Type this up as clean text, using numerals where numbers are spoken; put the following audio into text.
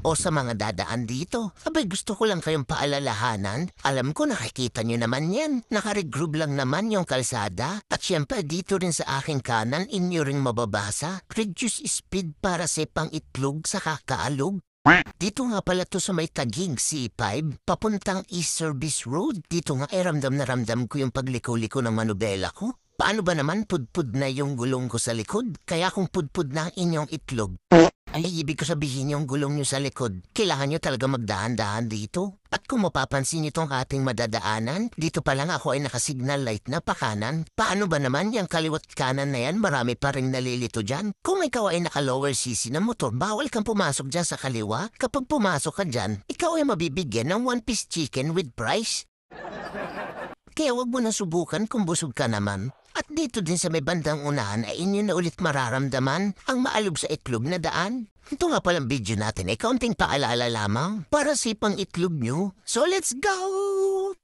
o sa mga dadaan dito. Abay, gusto ko lang kayong paalalahanan. Alam ko nakikita nyo naman yan. Nakaregroup lang naman yung kalsada. At syempre dito rin sa aking kanan, inyo ring mababasa. Reduce speed para sa pang-itlog sa kakaalog. Dito nga pala to sa may Taguig C5, papuntang East Service Road. Dito nga ramdam na ramdam ko yung pagliko-liko ng manubela ko. Paano ba naman pudpud na yung gulong ko sa likod? Kaya kung pudpud na ang inyong itlog, ay ibig ko sabihin yung gulong nyo sa likod, kailangan nyo talaga magdahan-dahan dito. At kung mapapansin nyo tong ating madadaanan, dito pa lang ako ay nakasignal light na pakanan. Paano ba naman yung kaliwat kanan na yan, marami pa rin nalilito dyan? Kung ikaw ay naka-lower CC na motor, bawal kang pumasok dyan sa kaliwa. Kapag pumasok ka dyan, ikaw ay mabibigyan ng one-piece chicken with price. Kaya wag mo na subukan kung busog ka naman. At dito din sa may bandang unahan ay inyo na ulit mararamdaman ang maalog sa itlog na daan. Ito nga palang video natin ay kaunting paalala lamang para sipang itlog nyo. So let's go!